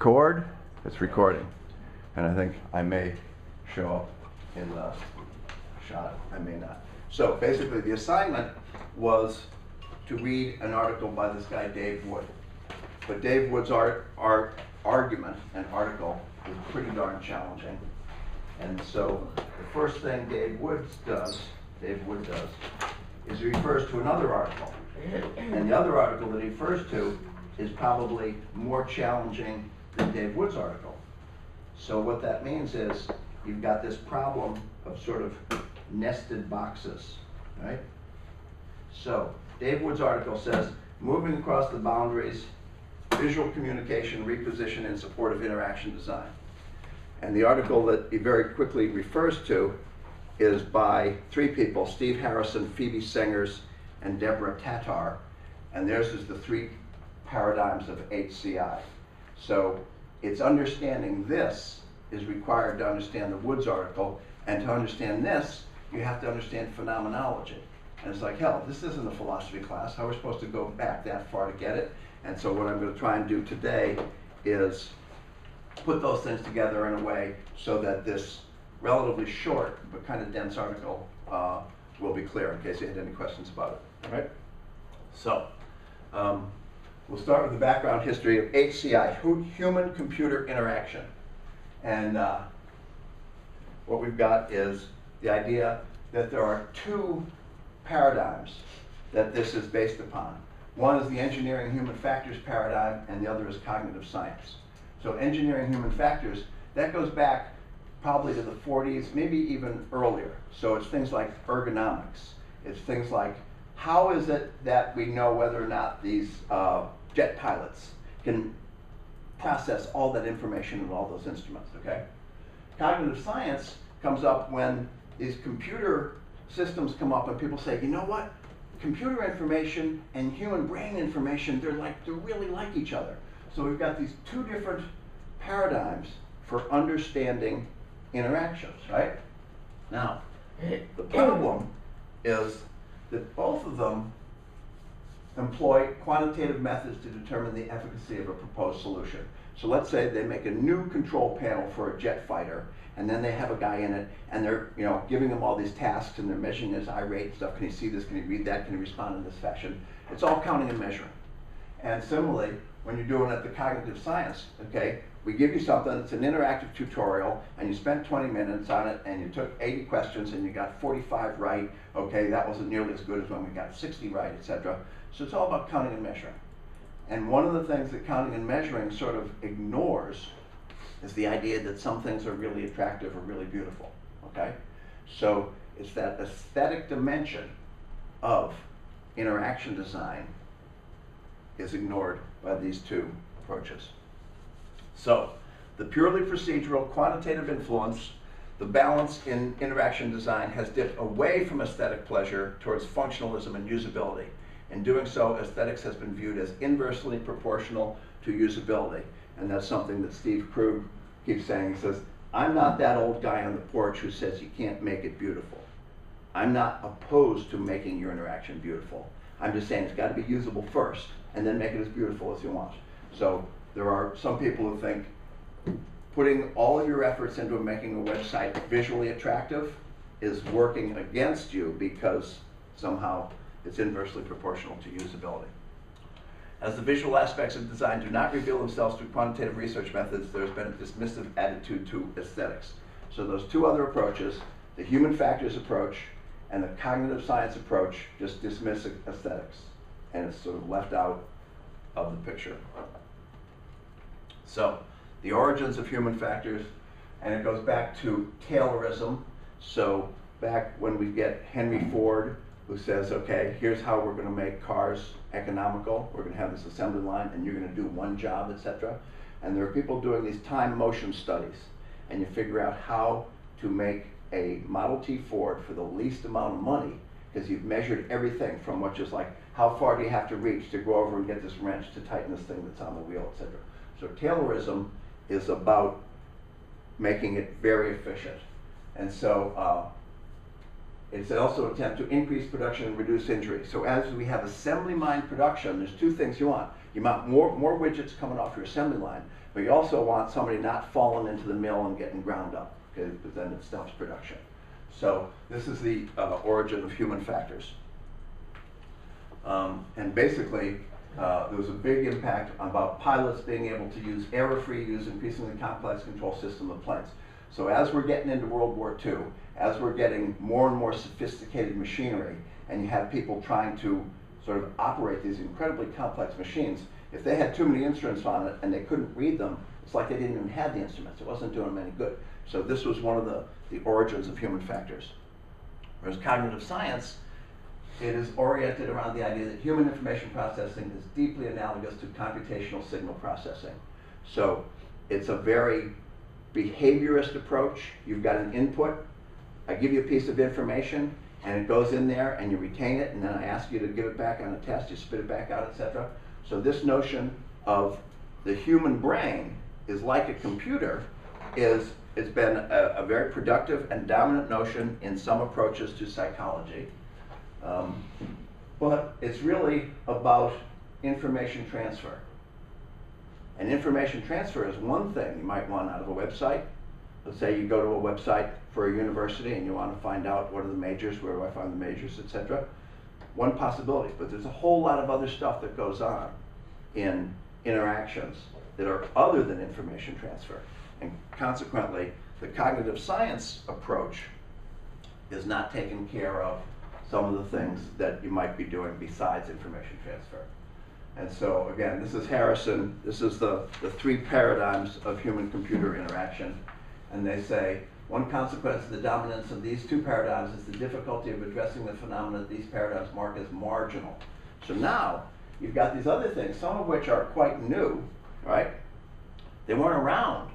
record, it's recording. And I think I may show up in the shot, I may not. So basically the assignment was to read an article by this guy Dave Wood. But Dave Wood's argument and article is pretty darn challenging. And so the first thing Dave Wood does is he refers to another article. And the other article that he refers to is probably more challenging than Dave Wood's article. So what that means is you've got this problem of sort of nested boxes, right? So Dave Wood's article says, moving across the boundaries, visual communication, reposition in support of interaction design. And the article that he very quickly refers to is by three people, Steve Harrison, Phoebe Sengers, and Deborah Tatar. And theirs is the three paradigms of HCI. So it's understanding this is required to understand the Woods article, and to understand this, you have to understand phenomenology. And it's like, hell, this isn't a philosophy class. How are we supposed to go back that far to get it? And so what I'm going to try and do today is put those things together in a way so that this relatively short but kind of dense article will be clear in case you had any questions about it. All right? So we'll start with the background history of HCI, Human-Computer Interaction. And what we've got is the idea that there are two paradigms that this is based upon. One is the engineering human factors paradigm, and the other is cognitive science. So engineering human factors, that goes back probably to the 40s, maybe even earlier. So it's things like ergonomics. It's things like, how is it that we know whether or not these jet pilots can process all that information in all those instruments, okay? Cognitive science comes up when these computer systems come up and people say, you know what? Computer information and human brain information, they're really like each other. So we've got these two different paradigms for understanding interactions, right? Now, the problem is that both of them employ quantitative methods to determine the efficacy of a proposed solution. So let's say they make a new control panel for a jet fighter, and then they have a guy in it, and they're giving him all these tasks, and they're measuring his eye rate and stuff. Can he see this? Can he read that? Can he respond in this fashion? It's all counting and measuring. And similarly, when you're doing it the cognitive science, okay, we give you something, it's an interactive tutorial, and you spent 20 minutes on it, and you took 80 questions, and you got 45 right. Okay, that wasn't nearly as good as when we got 60 right, etc. So it's all about counting and measuring. And one of the things that counting and measuring sort of ignores is the idea that some things are really attractive or really beautiful, okay? So it's that aesthetic dimension of interaction design is ignored by these two approaches. So the purely procedural quantitative influence, the balance in interaction design has dipped away from aesthetic pleasure towards functionalism and usability. In doing so, aesthetics has been viewed as inversely proportional to usability. And that's something that Steve Krug keeps saying. He says, I'm not that old guy on the porch who says you can't make it beautiful. I'm not opposed to making your interaction beautiful. I'm just saying it's got to be usable first, and then make it as beautiful as you want. So there are some people who think putting all of your efforts into making a website visually attractive is working against you because somehow it's inversely proportional to usability. As the visual aspects of design do not reveal themselves through quantitative research methods, there has been a dismissive attitude to aesthetics. So those two other approaches, the human factors approach and the cognitive science approach, just dismiss aesthetics. And it's sort of left out of the picture. So the origins of human factors, and it goes back to Taylorism. So back when we get Henry Ford, who says, okay, here's how we're going to make cars economical. We're going to have this assembly line, and you're going to do one job, etc. And there are people doing these time motion studies, and you figure out how to make a Model T Ford for the least amount of money, because you've measured everything from what just like, how far do you have to reach to go over and get this wrench to tighten this thing that's on the wheel, etc. So Taylorism is about making it very efficient. And so it's also an attempt to increase production and reduce injury. So as we have assembly line production, there's two things you want. You want more widgets coming off your assembly line, but you also want somebody not falling into the mill and getting ground up, okay, because then it stops production. So this is the origin of human factors. And basically, there was a big impact about pilots being able to use error-free, use increasingly complex control system of planes. So as we're getting into World War II, as we're getting more and more sophisticated machinery, and you have people trying to sort of operate these incredibly complex machines, if they had too many instruments on it and they couldn't read them, it's like they didn't even have the instruments. It wasn't doing them any good. So this was one of the origins of human factors. Whereas cognitive science, it is oriented around the idea that human information processing is deeply analogous to computational signal processing. So it's a very behaviorist approach. You've got an input. I give you a piece of information, and it goes in there, and you retain it, and then I ask you to give it back on a test, you spit it back out, etc. So this notion of the human brain is like a computer it's been a very productive and dominant notion in some approaches to psychology. But it's really about information transfer. And information transfer is one thing you might want out of a website. Let's say you go to a website for a university and you want to find out what are the majors, where do I find the majors, etc. One possibility, but there's a whole lot of other stuff that goes on in interactions that are other than information transfer. And consequently, the cognitive science approach is not taking care of some of the things that you might be doing besides information transfer. And so again, this is Harrison. This is the three paradigms of human-computer interaction. And they say, one consequence of the dominance of these two paradigms is the difficulty of addressing the phenomena that these paradigms mark as marginal. So now, you've got these other things, some of which are quite new, right? They weren't around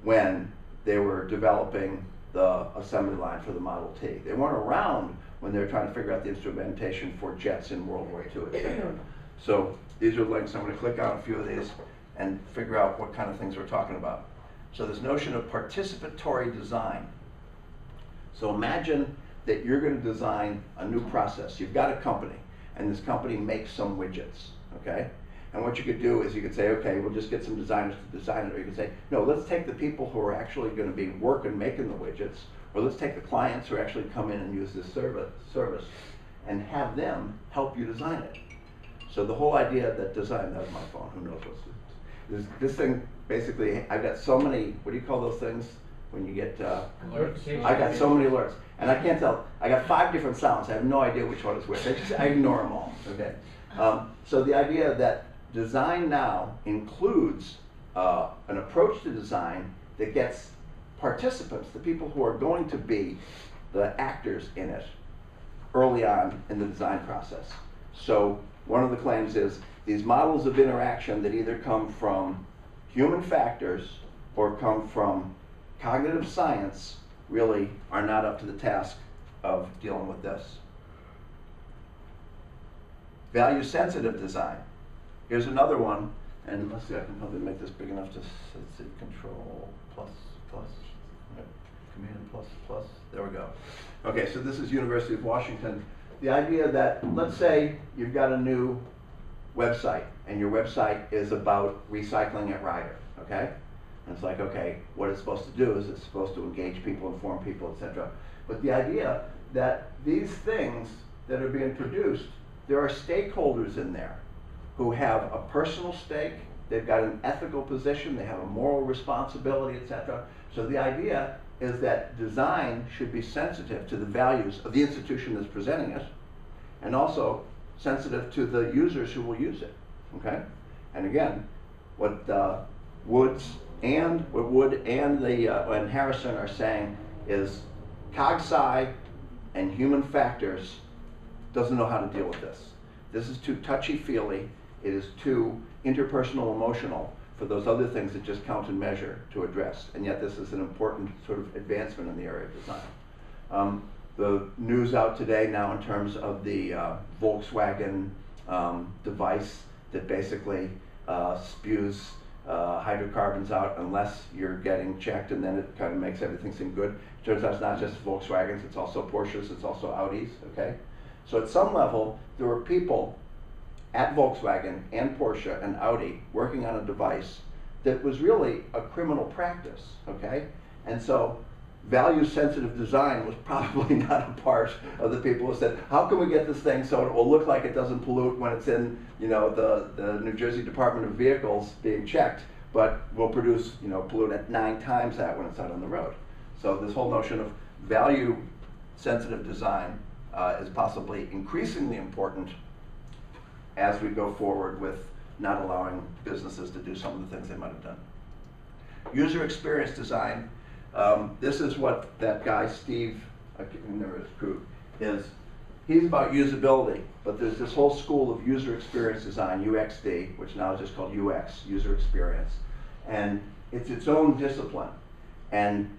when they were developing the assembly line for the Model T. They weren't around when they were trying to figure out the instrumentation for jets in World War II, etc. So these are links. I'm going to click on a few of these and figure out what kind of things we're talking about. So this notion of participatory design. So imagine that you're going to design a new process. You've got a company, and this company makes some widgets, okay? And what you could do is you could say, okay, we'll just get some designers to design it. Or you could say, no, let's take the people who are actually going to be working making the widgets, or let's take the clients who actually come in and use this service and have them help you design it. So the whole idea that design, that was my phone, who knows what's this thing, basically, I've got so many, what do you call those things when you get, alerts? I got so many alerts, and I can't tell, I got 5 different sounds, I have no idea which one is which, I ignore them all, okay? So the idea that design now includes an approach to design that gets participants, the people who are going to be the actors in it, early on in the design process. So one of the claims is these models of interaction that either come from human factors or come from cognitive science really are not up to the task of dealing with this. Value-sensitive design. Here's another one, and let's see, I can probably make this big enough to, let's see, Control plus, Command plus, there we go. Okay, so this is University of Washington. The idea that, let's say you've got a new website, and your website is about recycling at Ryder, okay? And it's like, okay, what it's supposed to do is it's supposed to engage people, inform people, etc. But the idea that these things that are being produced, there are stakeholders in there who have a personal stake, they've got an ethical position, they have a moral responsibility, etc. So the idea is that design should be sensitive to the values of the institution that's presenting it, and also sensitive to the users who will use it, okay? And again, what Wood and Harrison are saying is cog-sci and human factors doesn't know how to deal with this. This is too touchy-feely, it is too interpersonal emotional for those other things that just count and measure to address. And yet this is an important sort of advancement in the area of design. The news out today now in terms of the Volkswagen device that basically spews hydrocarbons out unless you're getting checked, and then it kind of makes everything seem good. It turns out it's not just Volkswagens, it's also Porsches, it's also Audis, okay? So at some level, there were people at Volkswagen and Porsche and Audi working on a device that was really a criminal practice, okay? And so value-sensitive design was probably not a part of the people who said, how can we get this thing so it will look like it doesn't pollute when it's in, you know, the New Jersey Department of Vehicles being checked, but will produce, you know, pollute at 9 times that when it's out on the road. So this whole notion of value-sensitive design is possibly increasingly important as we go forward with not allowing businesses to do some of the things they might have done. User experience design. This is what that guy, Steve, I can't remember his crew, is. He's about usability, but there's this whole school of user experience design, UXD, which now is just called UX, user experience. And it's its own discipline. And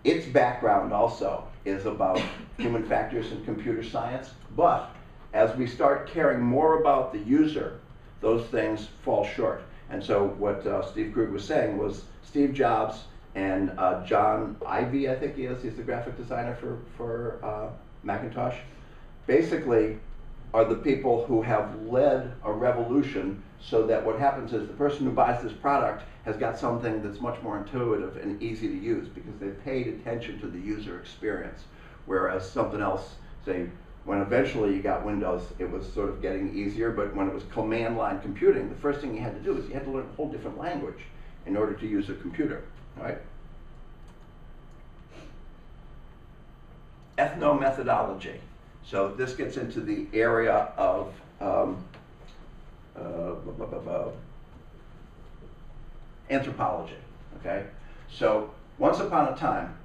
its background also is about human factors and computer science, but as we start caring more about the user, those things fall short. And so what Steve Krug was saying was Steve Jobs and John Ivey, I think he is, he's the graphic designer for Macintosh, basically are the people who have led a revolution so that what happens is the person who buys this product has got something that's much more intuitive and easy to use because they've paid attention to the user experience. Whereas something else, say, when eventually you got Windows, it was sort of getting easier, but when it was command line computing, the first thing you had to do is you had to learn a whole different language in order to use a computer, right? Ethno Methodology. So this gets into the area of anthropology, okay? So once upon a time,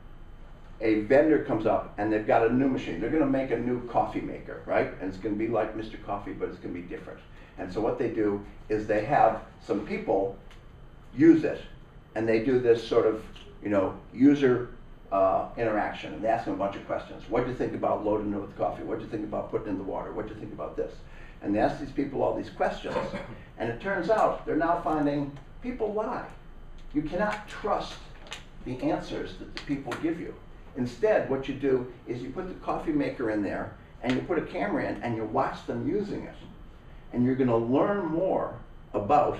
a vendor comes up and they've got a new machine. They're going to make a new coffee maker, right? And it's going to be like Mr. Coffee, but it's going to be different. And so what they do is they have some people use it, and they do this sort of, you know, user interaction. And they ask them a bunch of questions. What do you think about loading it with coffee? What do you think about putting in the water? What do you think about this? And they ask these people all these questions. And it turns out they're now finding people lie. You cannot trust the answers that the people give you. Instead, what you do is you put the coffee maker in there and you put a camera in and you watch them using it. And you're going to learn more about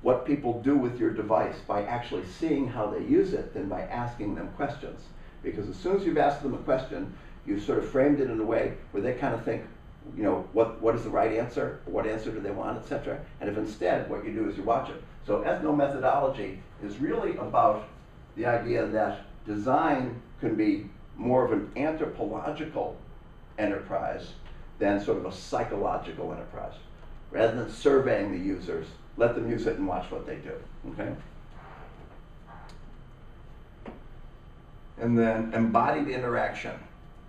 what people do with your device by actually seeing how they use it than by asking them questions. Because as soon as you've asked them a question, you've sort of framed it in a way where they kind of think, you know, what is the right answer? What answer do they want, etc. And if instead what you do is you watch it. So Ethno Methodology is really about the idea that design can be more of an anthropological enterprise than sort of a psychological enterprise. Rather than surveying the users, let them use it and watch what they do, okay? And then embodied interaction.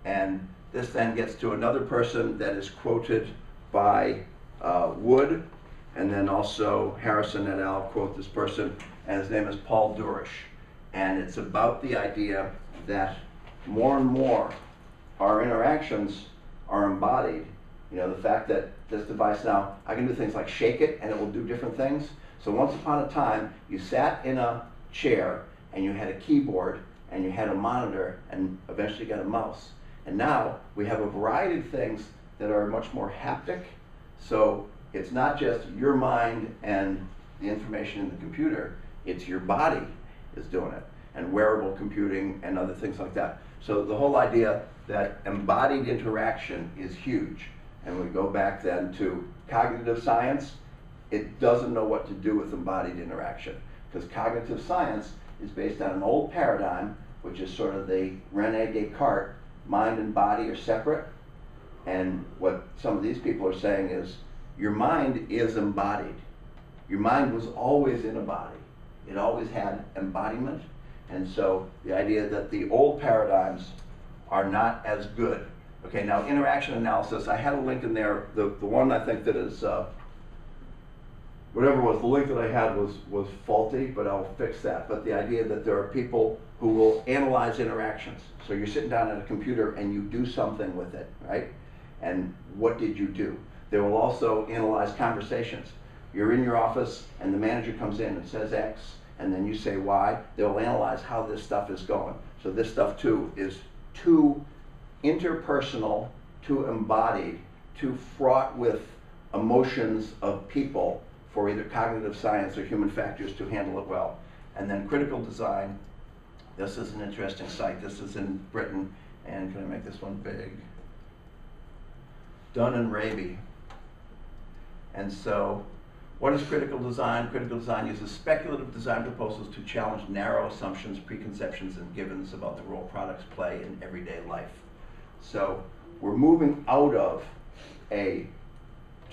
And this then gets to another person that is quoted by Wood, and then also Harrison et al. Quote this person, and his name is Paul Durish. And it's about the idea that more and more our interactions are embodied. You know, the fact that this device now, I can do things like shake it and it will do different things. So once upon a time, you sat in a chair and you had a keyboard and you had a monitor and eventually got a mouse. And now we have a variety of things that are much more haptic. So it's not just your mind and the information in the computer, it's your body is doing it, and wearable computing and other things like that. So the whole idea that embodied interaction is huge. And we go back then to cognitive science, it doesn't know what to do with embodied interaction. Because cognitive science is based on an old paradigm, which is sort of the René Descartes, mind and body are separate. And what some of these people are saying is, your mind is embodied. Your mind was always in a body. It always had embodiment. And so the idea that the old paradigms are not as good. Okay, now interaction analysis, I had a link in there. The one I think that is, whatever it was, the link that I had was faulty, but I'll fix that. But the idea that there are people who will analyze interactions. So you're sitting down at a computer and you do something with it, right? And what did you do? They will also analyze conversations. You're in your office and the manager comes in and says X, and then you say Y. They'll analyze how this stuff is going. So this stuff too is too interpersonal, too embodied, too fraught with emotions of people for either cognitive science or human factors to handle it well. And then critical design, this is an interesting site. This is in Britain, and can I make this one big? Dunn and Raby. And so, what is critical design? Critical design uses speculative design proposals to challenge narrow assumptions, preconceptions, and givens about the role products play in everyday life. So, we're moving out of a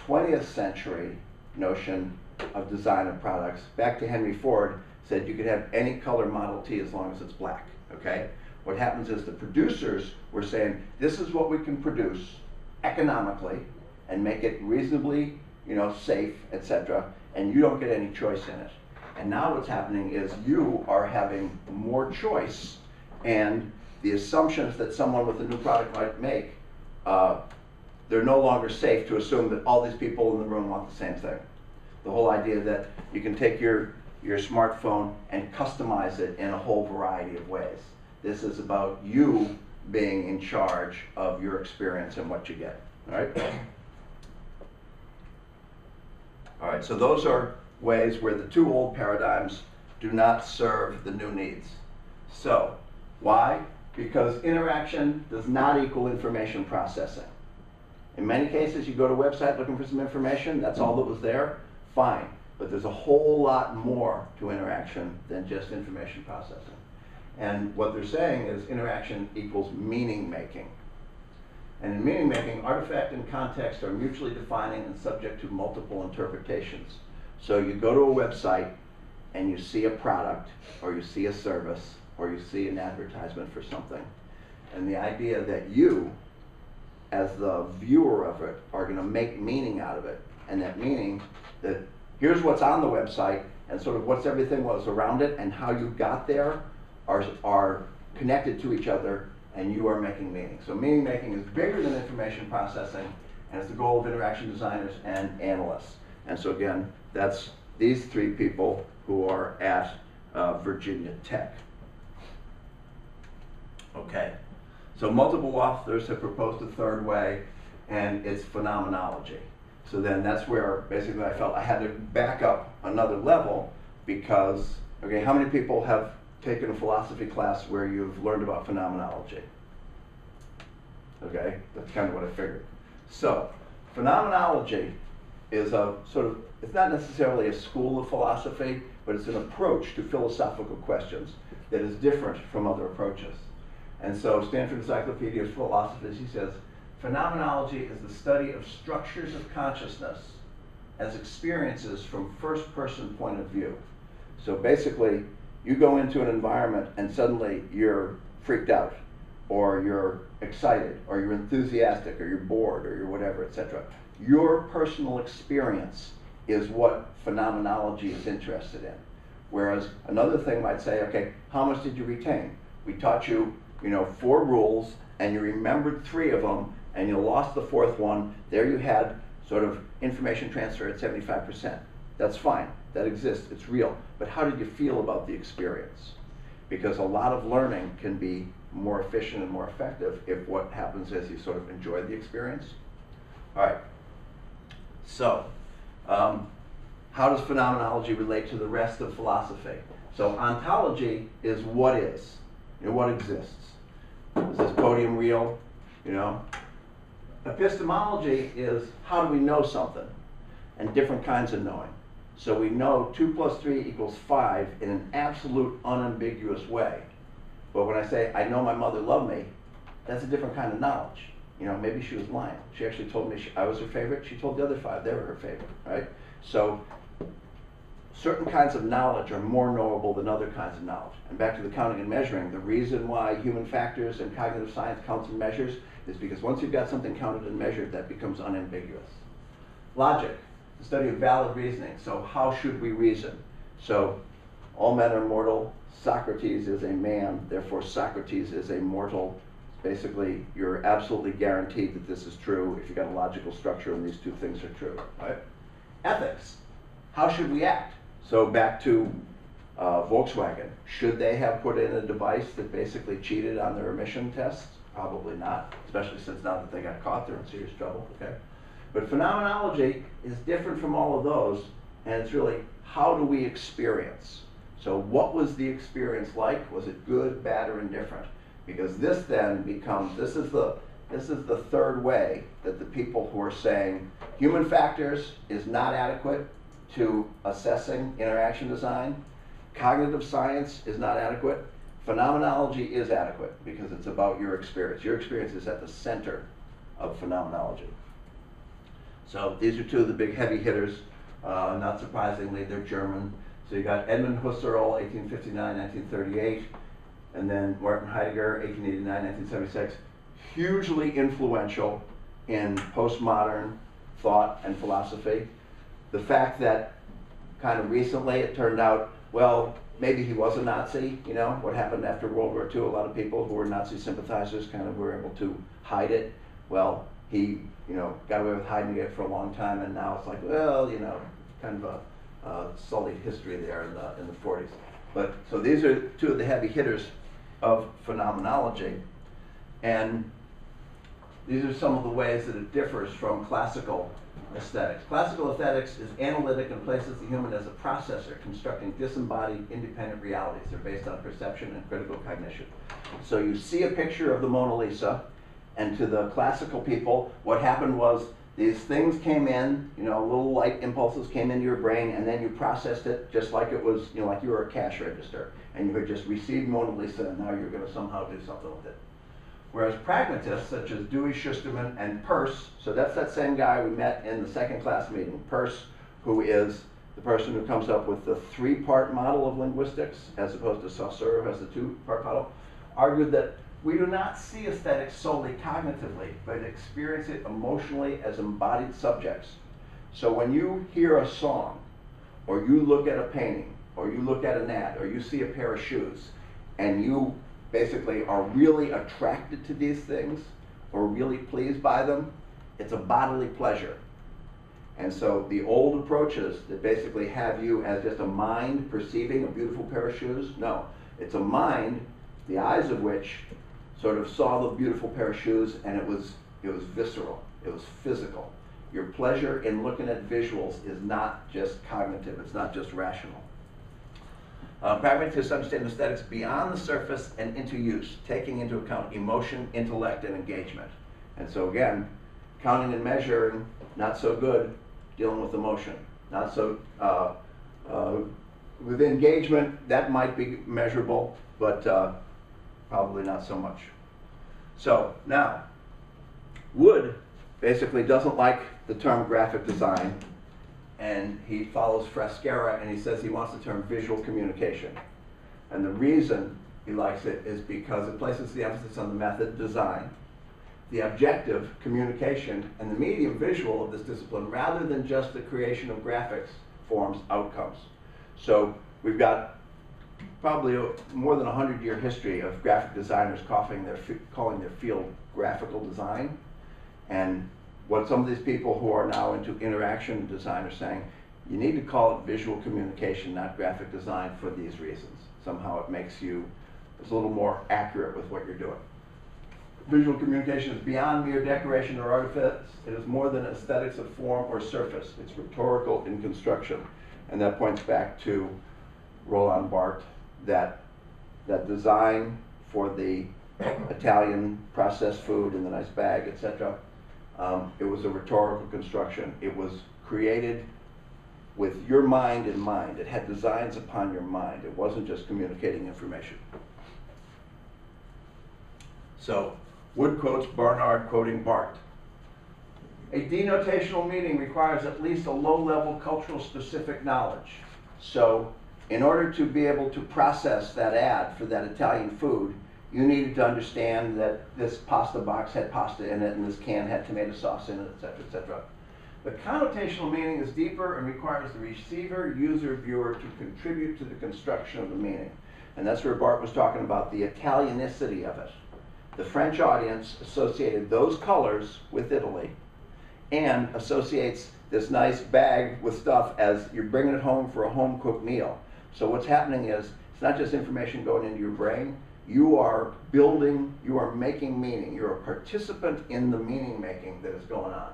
20th century notion of design of products. Back to Henry Ford, said you could have any color Model T as long as it's black, okay? What happens is the producers were saying, this is what we can produce economically and make it reasonably, safe, etc., and you don't get any choice in it. And now what's happening is you are having more choice, and the assumptions that someone with a new product might make, they're no longer safe to assume that all these people in the room want the same thing. The whole idea that you can take your smartphone and customize it in a whole variety of ways. This is about you being in charge of your experience and what you get, all right? All right, so those are ways where the two old paradigms do not serve the new needs. So, why? Because interaction does not equal information processing. In many cases, you go to a website looking for some information, that's all that was there, fine. But there's a whole lot more to interaction than just information processing. And what they're saying is interaction equals meaning making. And in meaning making, artifact and context are mutually defining and subject to multiple interpretations. So you go to a website and you see a product, or you see a service, or you see an advertisement for something. And the idea that you, as the viewer of it, are going to make meaning out of it. And that meaning that here's what's on the website, and sort of what's everything was around it, and how you got there are connected to each other, and you are making meaning. So meaning making is bigger than information processing, and it's the goal of interaction designers and analysts. And so again, that's these three people who are at Virginia Tech. Okay, so multiple authors have proposed a third way, and it's phenomenology. So then that's where basically I felt I had to back up another level because, okay, how many people have taken a philosophy class where you've learned about phenomenology? Okay, that's kind of what I figured. So, phenomenology is a sort of, it's not necessarily a school of philosophy, but it's an approach to philosophical questions that is different from other approaches. And so Stanford Encyclopedia of Philosophy, he says, phenomenology is the study of structures of consciousness as experiences from first-person point of view. So basically, you go into an environment and suddenly you're freaked out, or you're excited, or you're enthusiastic, or you're bored, or you're whatever, etc. Your personal experience is what phenomenology is interested in. Whereas another thing might say, okay, how much did you retain? We taught you, 4 rules, and you remembered 3 of them, and you lost the 4th one. There you had sort of information transfer at 75%. That's fine, that exists, it's real. But how did you feel about the experience? Because a lot of learning can be more efficient and more effective if what happens is you sort of enjoy the experience. All right, so how does phenomenology relate to the rest of philosophy? So ontology is what is, what exists. Is this podium real? Epistemology is how do we know something, and different kinds of knowing. So we know 2 + 3 = 5 in an absolute unambiguous way. But when I say, I know my mother loved me, that's a different kind of knowledge. Maybe she was lying. She actually told me I was her favorite. She told the other 5 they were her favorite, right? So certain kinds of knowledge are more knowable than other kinds of knowledge. And back to the counting and measuring, the reason why human factors and cognitive science counts and measures is because once you've got something counted and measured, that becomes unambiguous. Logic, the study of valid reasoning. So how should we reason? So all men are mortal. Socrates is a man, therefore Socrates is a mortal. Basically, you're absolutely guaranteed that this is true if you've got a logical structure and these 2 things are true, right? Ethics, how should we act? So back to Volkswagen. Should they have put in a device that basically cheated on their emission tests? Probably not, especially since now that they got caught, they're in serious trouble, okay? But phenomenology is different from all of those and it's really how do we experience? So what was the experience like? Was it good, bad, or indifferent? Because this then becomes, this is the third way that the people who are saying human factors is not adequate to assessing interaction design, cognitive science is not adequate, phenomenology is adequate because it's about your experience. Your experience is at the center of phenomenology. So these are two of the big heavy hitters. Not surprisingly, they're German. So you got Edmund Husserl, 1859, 1938, and then Martin Heidegger, 1889, 1976. Hugely influential in postmodern thought and philosophy. The fact that kind of recently it turned out, well, maybe he was a Nazi, you know, what happened after World War II, a lot of people who were Nazi sympathizers kind of were able to hide it. Well, he, you know, got away with hiding it for a long time, and now it's like, well, you know, kind of a sullied history there in the 40s. But so these are two of the heavy hitters of phenomenology, and these are some of the ways that it differs from classical aesthetics. Classical aesthetics is analytic and places the human as a processor, constructing disembodied, independent realities. They're based on perception and critical cognition. So you see a picture of the Mona Lisa, and to the classical people, what happened was these things came in, you know, little light impulses came into your brain, and then you processed it just like it was, you know, like you were a cash register, and you had just received Mona Lisa, and now you're going to somehow do something with it. Whereas pragmatists, such as Dewey, Schusterman, and Peirce, so that's that same guy we met in the second class meeting, Peirce, who is the person who comes up with the three-part model of linguistics, as opposed to Saussure, who has the two-part model, argued that we do not see aesthetics solely cognitively, but experience it emotionally as embodied subjects. So when you hear a song, or you look at a painting, or you look at an ad, or you see a pair of shoes, and you basically are really attracted to these things, or really pleased by them, it's a bodily pleasure. And so the old approaches that basically have you as just a mind perceiving a beautiful pair of shoes, no, it's a mind, the eyes of which sort of saw the beautiful pair of shoes, and it was visceral, it was physical. Your pleasure in looking at visuals is not just cognitive, it's not just rational. Pragmatists understand aesthetics beyond the surface and into use, taking into account emotion, intellect, and engagement. And so again, counting and measuring, not so good, dealing with emotion. Not so, with engagement, that might be measurable, but probably not so much. So now, Wood basically doesn't like the term graphic design, and he follows Frascara, and he says he wants the term visual communication. And the reason he likes it is because it places the emphasis on the method, design, the objective, communication, and the medium, visual, of this discipline, rather than just the creation of graphics forms, outcomes. So we've got probably more than 100-year history of graphic designers calling their field graphical design. And what some of these people who are now into interaction design are saying, you need to call it visual communication, not graphic design, for these reasons. Somehow it makes you, it's a little more accurate with what you're doing. Visual communication is beyond mere decoration or artifice. It is more than aesthetics of form or surface. It's rhetorical in construction. And that points back to Roland Barthes, that design for the Italian processed food in the nice bag, etc. It was a rhetorical construction. It was created with your mind in mind. It had designs upon your mind. It wasn't just communicating information. So, Wood quotes Barnard quoting Barthes. A denotational meaning requires at least a low-level cultural specific knowledge. So, in order to be able to process that ad for that Italian food, you needed to understand that this pasta box had pasta in it and this can had tomato sauce in it, etc., etc. The connotational meaning is deeper and requires the receiver, user, viewer to contribute to the construction of the meaning. And that's where Barthes was talking about the Italianicity of it. The French audience associated those colors with Italy and associates this nice bag with stuff as you're bringing it home for a home-cooked meal. So what's happening is, it's not just information going into your brain, you are building, you are making meaning. You're a participant in the meaning making that is going on.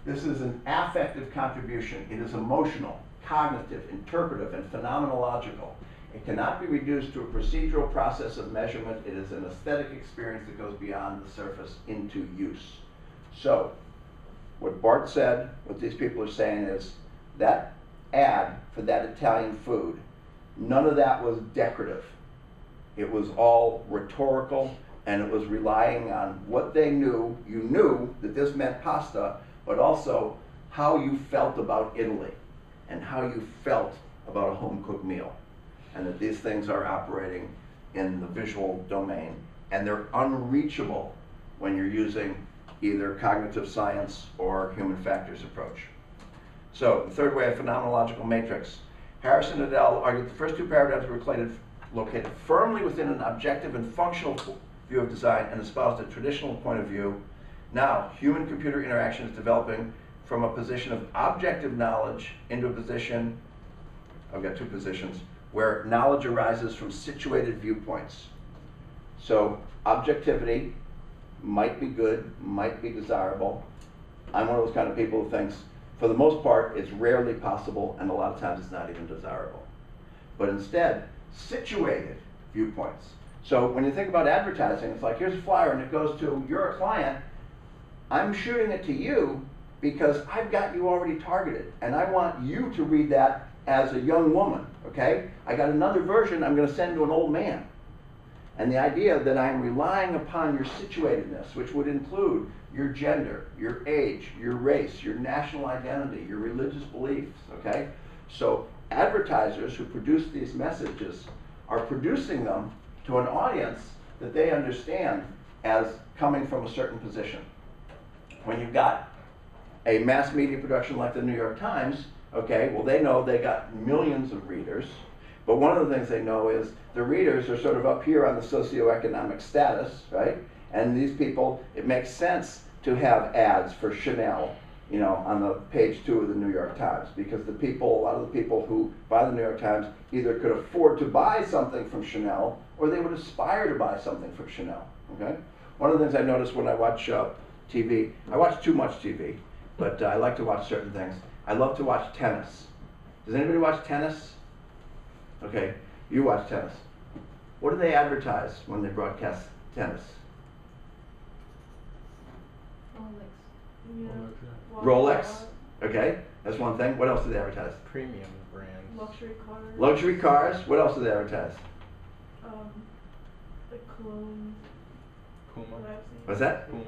This is an affective contribution. It is emotional. cognitive, interpretive, and phenomenological. It cannot be reduced to a procedural process of measurement. It is an aesthetic experience that goes beyond the surface into use. So, what Bart said, what these people are saying is, that ad for that Italian food, none of that was decorative. It was all rhetorical, and it was relying on what they knew. You knew that this meant pasta, but also how you felt about Italy and how you felt about a home-cooked meal, and that these things are operating in the visual domain, and they're unreachable when you're using either cognitive science or human factors approach. So, the third way, a phenomenological matrix. Harrison et al. Argued the first two paradigms were located firmly within an objective and functional view of design and espoused a traditional point of view. Now, human-computer interaction is developing from a position of objective knowledge into a position, I've got two positions, where knowledge arises from situated viewpoints. So, objectivity might be good, might be desirable. I'm one of those kind of people who thinks, for the most part, it's rarely possible, and a lot of times it's not even desirable. But instead, situated viewpoints. So when you think about advertising, it's like, here's a flyer and it goes to, you're a client, I'm shooting it to you because I've got you already targeted, and I want you to read that as a young woman, okay? I got another version I'm going to send to an old man. And the idea that I'm relying upon your situatedness, which would include your gender, your age, your race, your national identity, your religious beliefs, okay? So advertisers who produce these messages are producing them to an audience that they understand as coming from a certain position. When you've got a mass media production like the New York Times, okay, well, they know they got millions of readers, but one of the things they know is the readers are sort of up here on the socioeconomic status, right? And these people, it makes sense to have ads for Chanel, you know, on the page 2 of the New York Times, because the people, a lot of the people who buy the New York Times either could afford to buy something from Chanel, or they would aspire to buy something from Chanel, okay? One of the things I notice when I watch TV, I watch too much TV, but I like to watch certain things. I love to watch tennis. Does anybody watch tennis? Okay, you watch tennis. What do they advertise when they broadcast tennis? Rolex. Okay, that's one thing. What else do they advertise? Premium brands. Luxury cars. Luxury cars. What else do they advertise? Like clothes. Puma. What's that? Puma.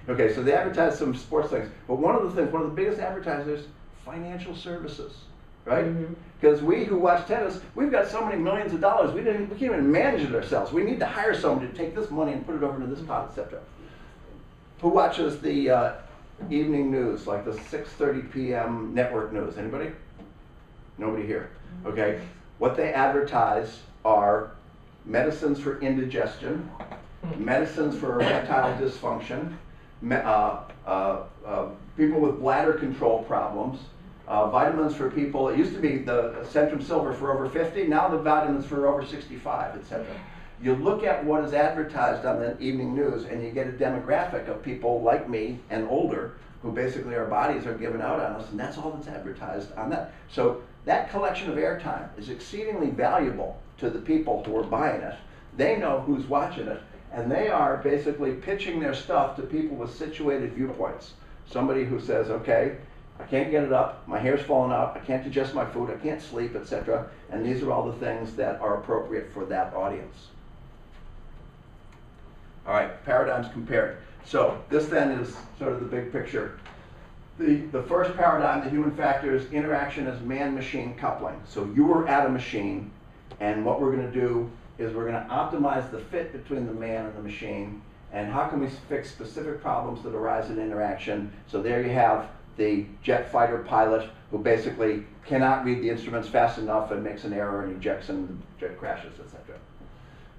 Okay, so they advertise some sports things. But one of the biggest advertisers, financial services, right? Because we who watch tennis, we've got so many millions of dollars, we can't even manage it ourselves. We need to hire someone to take this money and put it over into this pot, etc. Who watches the evening news, like the 6:30 p.m. network news? Anybody? Nobody here. Okay. What they advertise are medicines for indigestion, medicines for erectile dysfunction, people with bladder control problems, vitamins for people. It used to be the Centrum Silver for over 50, now the vitamins for over 65, etc. You look at what is advertised on the evening news and you get a demographic of people like me and older who basically our bodies are given out on us, and that's all that's advertised on that. So that collection of airtime is exceedingly valuable to the people who are buying it. They know who's watching it, and they are basically pitching their stuff to people with situated viewpoints. Somebody who says, okay, I can't get it up, my hair's falling out, I can't digest my food, I can't sleep, etc. And these are all the things that are appropriate for that audience. All right, paradigms compared. So this then is sort of the big picture. The first paradigm, the human factors, interaction as man-machine coupling. So you are at a machine, and what we're going to do is we're going to optimize the fit between the man and the machine, and how can we fix specific problems that arise in interaction. So there you have the jet fighter pilot who basically cannot read the instruments fast enough and makes an error and ejects and the jet crashes, etc.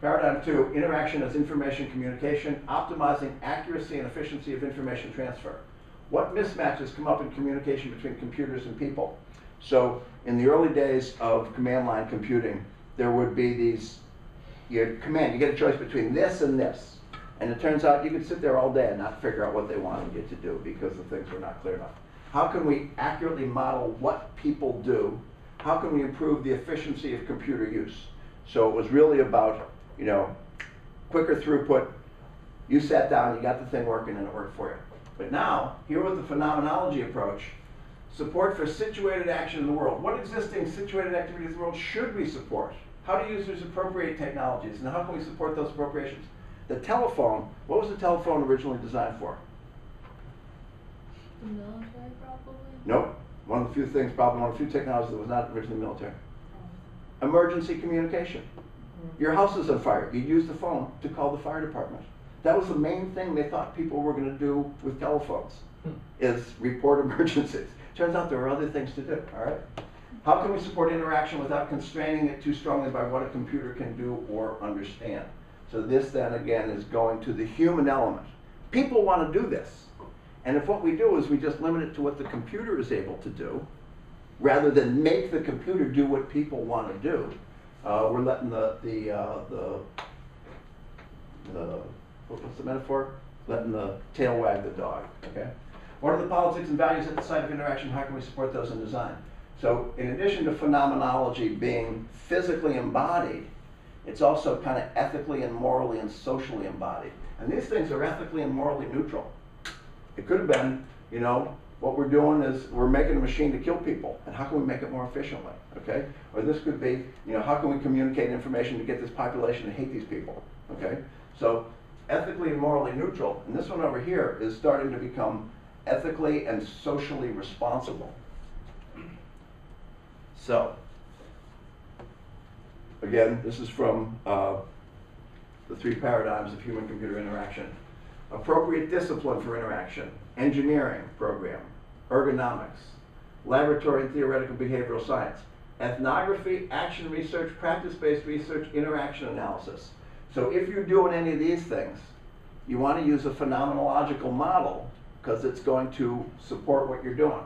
Paradigm 2, interaction as information communication, optimizing accuracy and efficiency of information transfer. What mismatches come up in communication between computers and people? So in the early days of command line computing, there would be these, you get a choice between this and this. And it turns out you could sit there all day and not figure out what they wanted you to do because the things were not clear enough. How can we accurately model what people do how can we improve the efficiency of computer use? So it was really about, you know, quicker throughput. You sat down, you got the thing working, and it worked for you. But now, here with the phenomenology approach, support for situated action in the world. What existing situated activities in the world should we support? How do users appropriate technologies, and how can we support those appropriations? The telephone, what was the telephone originally designed for? The military, probably? Nope. One of the few things, probably one of the few technologies that was not originally military. Emergency communication. Your house is on fire. You use the phone to call the fire department. That was the main thing they thought people were going to do with telephones, is report emergencies. Turns out there are other things to do, all right? How can we support interaction without constraining it too strongly by what a computer can do or understand? So this then again is going to the human element. People want to do this. And if what we do is we just limit it to what the computer is able to do, rather than make the computer do what people want to do, we're letting what's the metaphor? Letting the tail wag the dog, okay? What are the politics and values at the site of interaction? How can we support those in design? So in addition to phenomenology being physically embodied, it's also kind of ethically and morally and socially embodied. And these things are ethically and morally neutral. It could have been, you know, what we're doing is we're making a machine to kill people, and how can we make it more efficiently, okay? Or this could be, you know, how can we communicate information to get this population to hate these people, okay? So ethically and morally neutral, and this one over here is starting to become ethically and socially responsible. So, again, this is from the 3 paradigms of human-computer interaction. Appropriate discipline for interaction, engineering program, ergonomics, laboratory and theoretical behavioral science, ethnography, action research, practice-based research, interaction analysis. So if you're doing any of these things, you want to use a phenomenological model because it's going to support what you're doing.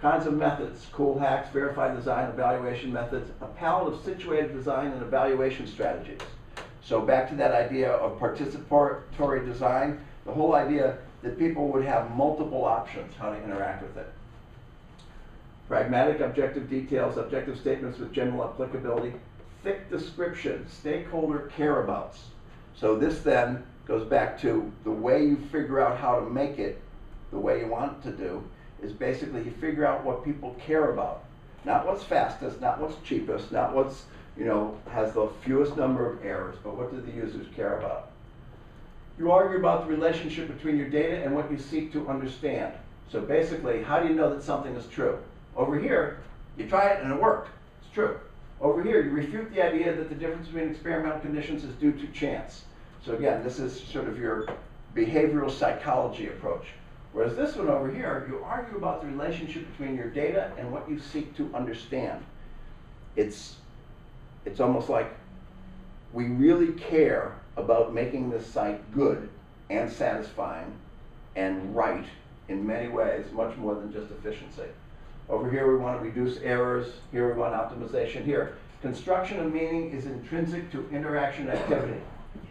Kinds of methods: cool hacks, verified design, evaluation methods, a palette of situated design and evaluation strategies. So back to that idea of participatory design, the whole idea that people would have multiple options how to interact with it. Pragmatic objective details, objective statements with general applicability, thick description, stakeholder care-abouts. So this then goes back to the way you figure out how to make it the way you want it to do, is basically you figure out what people care about. Not what's fastest, not what's cheapest, not what's, you know, has the fewest number of errors, but what do the users care about? You argue about the relationship between your data and what you seek to understand. So basically, how do you know that something is true? Over here, you try it and it worked. It's true. Over here, you refute the idea that the difference between experimental conditions is due to chance. So again, this is sort of your behavioral psychology approach. Whereas this one over here, you argue about the relationship between your data and what you seek to understand. It's almost like we really care about making this site good and satisfying and right in many ways, much more than just efficiency. Over here, we want to reduce errors. Here, we want optimization. Here, construction of meaning is intrinsic to interaction activity.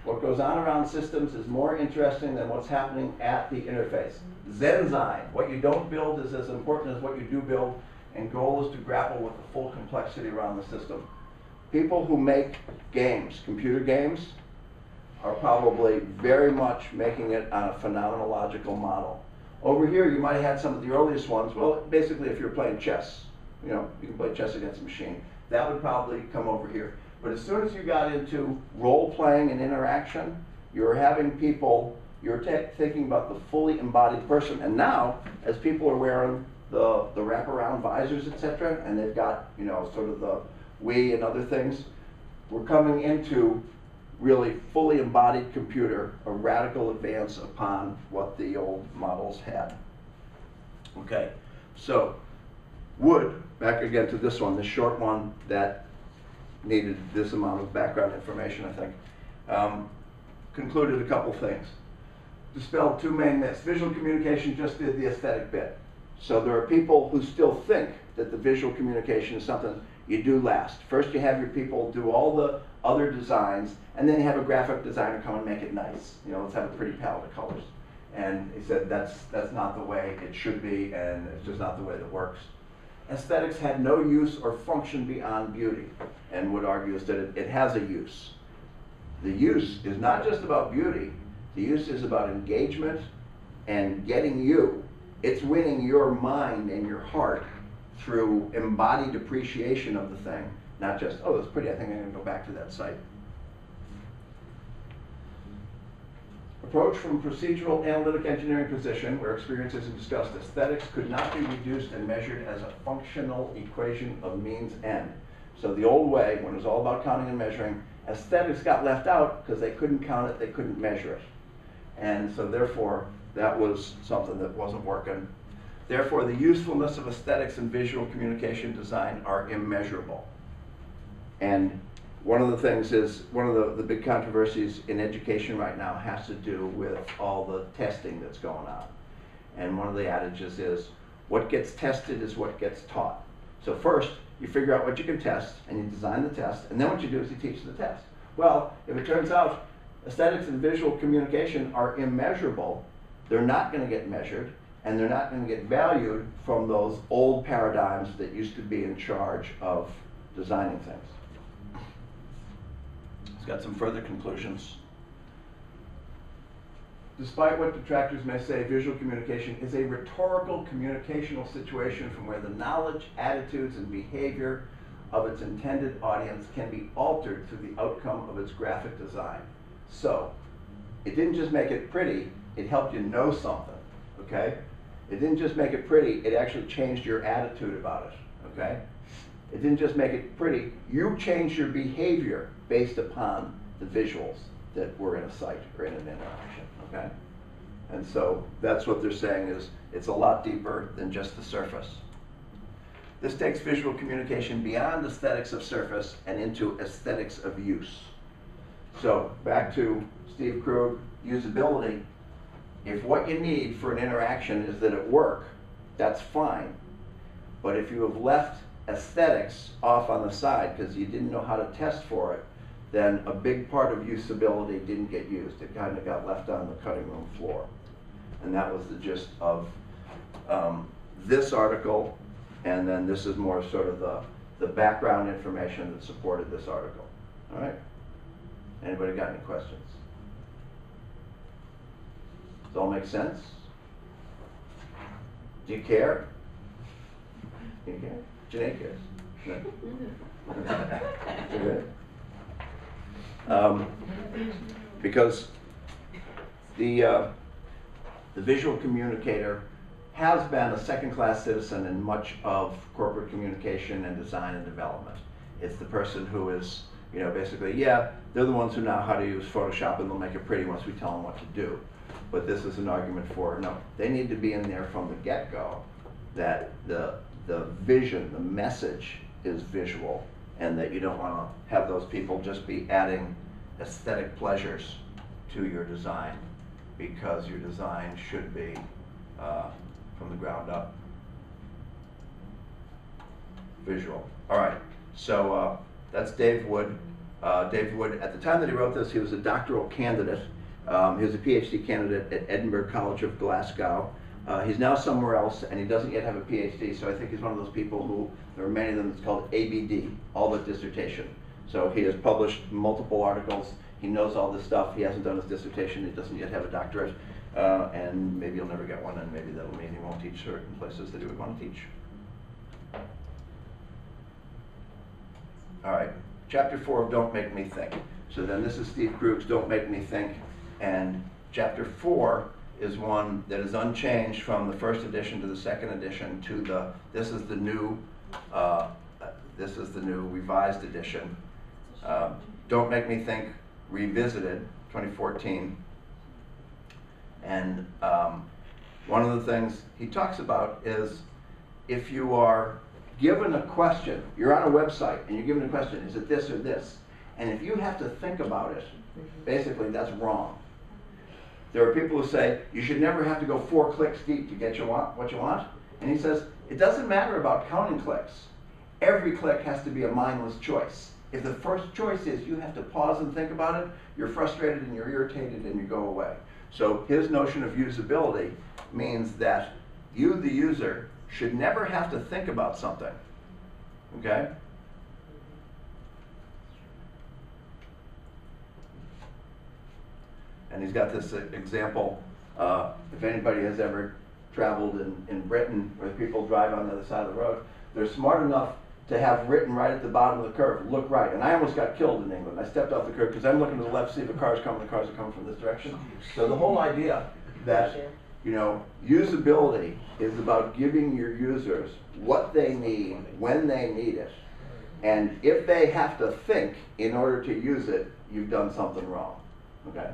What goes on around systems is more interesting than what's happening at the interface. Zenzyme, what you don't build is as important as what you do build, and goal is to grapple with the full complexity around the system. People who make games, computer games, are probably very much making it on a phenomenological model. Over here, you might have had some of the earliest ones. Well, basically, if you're playing chess, you know, you can play chess against a machine. That would probably come over here. But as soon as you got into role-playing and interaction, you're having people, you're thinking about the fully embodied person. And now, as people are wearing the wraparound visors, etc., and they've got, you know, sort of the Wii and other things, we're coming into really fully embodied computer, a radical advance upon what the old models had. Okay, so Wood, back again to this one, the short one that needed this amount of background information, I think, concluded a couple things. Dispelled 2 main myths. Visual communication just did the aesthetic bit. So there are people who still think that the visual communication is something you do last. First you have your people do all the other designs, and then you have a graphic designer come and make it nice. You know, let's have a pretty palette of colors. And he said that's not the way it should be, and it's just not the way that works. aesthetics had no use or function beyond beauty, and would argue is that it has a use. The use is not just about beauty, the use is about engagement and getting you. It's winning your mind and your heart through embodied appreciation of the thing, not just, oh, that's pretty, I think I'm going to go back to that site. Approach from procedural analytic engineering position, where experiences and discussed aesthetics could not be reduced and measured as a functional equation of means end. So the old way, when it was all about counting and measuring, aesthetics got left out because they couldn't count it, they couldn't measure it. And so therefore, that was something that wasn't working. Therefore, the usefulness of aesthetics in visual communication design are immeasurable. And one of the things is, one of the big controversies in education right now has to do with all the testing that's going on. And one of the adages is, what gets tested is what gets taught. So first, you figure out what you can test, and you design the test, and then what you do is you teach the test. Well, if it turns out aesthetics and visual communication are immeasurable, they're not going to get measured, and they're not going to get valued from those old paradigms that used to be in charge of designing things. It's got some further conclusions. Despite what detractors may say, visual communication is a rhetorical communicational situation from where the knowledge, attitudes, and behavior of its intended audience can be altered through the outcome of its graphic design. So, it didn't just make it pretty, it helped you know something, okay? It didn't just make it pretty, it actually changed your attitude about it, okay? It didn't just make it pretty, you changed your behavior based upon the visuals that were in a site or in an interaction, okay? And so that's what they're saying is it's a lot deeper than just the surface. This takes visual communication beyond aesthetics of surface and into aesthetics of use. So back to Steve Krug, usability. If what you need for an interaction is that it work, that's fine. But if you have left aesthetics off on the side because you didn't know how to test for it, then a big part of usability didn't get used. It kind of got left on the cutting room floor. And that was the gist of this article, and then this is more sort of the background information that supported this article. All right? Anybody got any questions? Does it all make sense? Do you care? Do you care? Janae cares. No? Okay. Because the visual communicator has been a second-class citizen in much of corporate communication and design and development. It's the person who is, you know, basically, yeah, they're the ones who know how to use Photoshop and they'll make it pretty once we tell them what to do. But this is an argument for, no, they need to be in there from the get-go, that the vision, the message is visual, and that you don't want to have those people just be adding aesthetic pleasures to your design, because your design should be from the ground up visual. All right, so that's Dave Wood. Dave Wood, at the time that he wrote this, he was a doctoral candidate. He was a PhD candidate at Edinburgh College of Glasgow. He's now somewhere else, and he doesn't yet have a PhD, so I think he's one of those people who, there are many of them, it's called ABD, all but dissertation. So he has published multiple articles, he knows all this stuff, he hasn't done his dissertation, he doesn't yet have a doctorate, and maybe he'll never get one, and maybe that'll mean he won't teach certain places that he would want to teach. All right, chapter 4 of Don't Make Me Think. So then this is Steve Krug's Don't Make Me Think, and chapter 4 is one that is unchanged from the first edition to the second edition to the, this is the new revised edition. Don't Make Me Think Revisited, 2014. And one of the things he talks about is if you are given a question, you're on a website and you're given a question, is it this or this? And if you have to think about it, basically that's wrong. There are people who say, you should never have to go 4 clicks deep to get what you want. And he says, it doesn't matter about counting clicks. Every click has to be a mindless choice. If the first choice is you have to pause and think about it, you're frustrated and you're irritated and you go away. So his notion of usability means that you, the user, should never have to think about something, okay? And he's got this example, if anybody has ever traveled in Britain where people drive on the other side of the road, they're smart enough to have written right at the bottom of the curve, look right. And I almost got killed in England. I stepped off the curb because I'm looking to the left, see if a car's coming, the cars are coming from this direction. So the whole idea that, you know, usability is about giving your users what they need, when they need it. And if they have to think in order to use it, you've done something wrong, okay?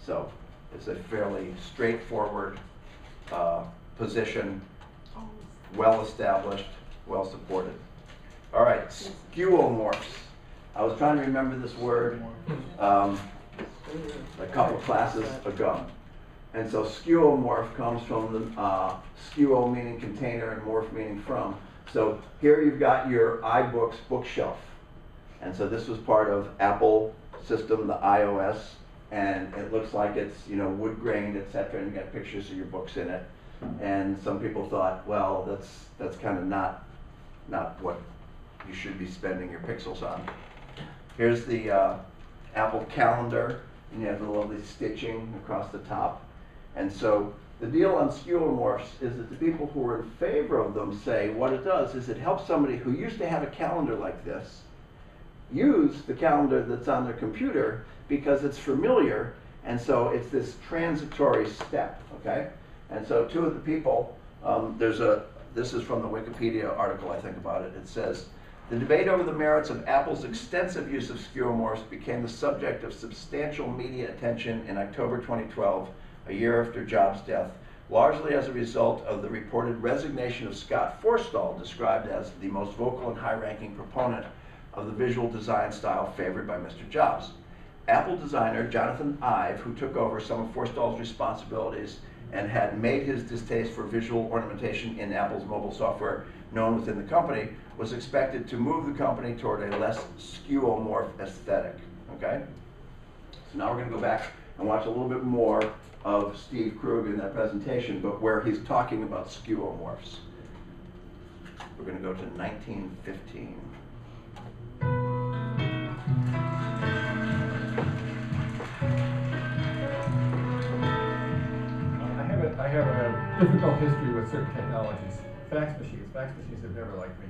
So it's a fairly straightforward position, well-established, well-supported. All right, skeuomorphs. I was trying to remember this word a couple classes ago. And so skeuomorph comes from the skeuo meaning container and morph meaning from. So here you've got your iBooks bookshelf. And so this was part of Apple system, the iOS, and it looks like it's, you know, wood grained, etc. And you got pictures of your books in it. And some people thought, well, that's kind of not what you should be spending your pixels on. Here's the Apple calendar, and you have the lovely stitching across the top. And so the deal on skeuomorphs is that the people who are in favor of them say what it does is it helps somebody who used to have a calendar like this use the calendar that's on their computer because it's familiar, and so it's this transitory step, okay? And so two of the people, this is from the Wikipedia article, I think, about it. It says, the debate over the merits of Apple's extensive use of skeuomorphs became the subject of substantial media attention in October 2012, a year after Jobs' death, largely as a result of the reported resignation of Scott Forstall, described as the most vocal and high-ranking proponent of the visual design style favored by Mr. Jobs. Apple designer Jonathan Ive, who took over some of Forstall's responsibilities and had made his distaste for visual ornamentation in Apple's mobile software known within the company, was expected to move the company toward a less skeuomorph aesthetic, okay? So now we're going to go back and watch a little bit more of Steve Krug in that presentation, but where he's talking about skeuomorphs. We're going to go to 1915. I have a difficult history with certain technologies. Fax machines have never liked me.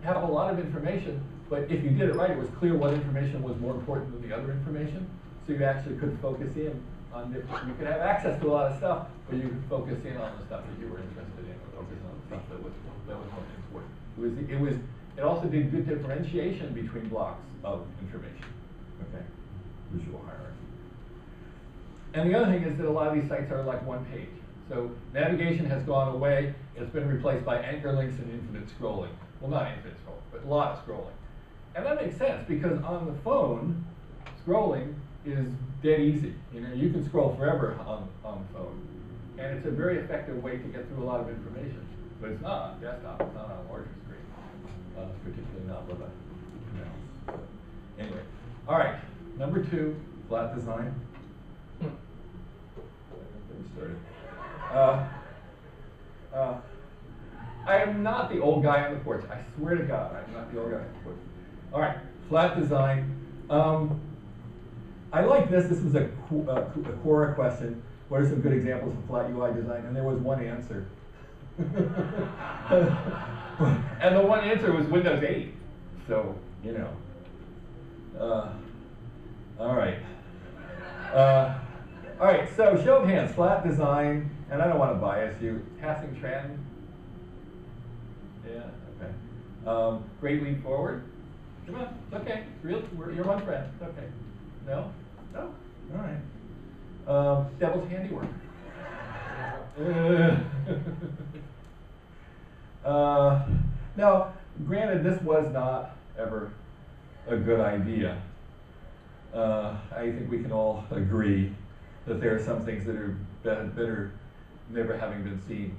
Have a lot of information, but if you did it right, it was clear what information was more important than the other information. So you actually could focus in on different, you could have access to a lot of stuff, but you could focus in on the stuff that you were interested in, or focus on the stuff that was most important. It also did good differentiation between blocks of information. Okay, visual hierarchy. And the other thing is that a lot of these sites are like one page. So navigation has gone away. It's been replaced by anchor links and infinite scrolling. Well, not infinite scrolling, but a lot of scrolling. And that makes sense because on the phone, scrolling is dead easy. You know, you can scroll forever on the phone. And it's a very effective way to get through a lot of information. But it's not on desktop, it's not on a larger screen. Particularly not with a mouse. So, anyway, all right, number 2, flat design. Started. I am not the old guy on the porch. I swear to God, I'm not the old guy on the porch. All right, flat design. I like this. This was a Quora question. What are some good examples of flat UI design? And there was one answer. And the one answer was Windows 8. So, you know. All right. All right, so show of hands, flat design, and I don't want to bias you. Passing trend? Yeah, okay. Great leap forward? Come on, it's okay. You're one friend. It's okay. No? No? All right. Devil's handiwork. Now, granted, this was not ever a good idea. I think we can all agree that there are some things that are better never having been seen.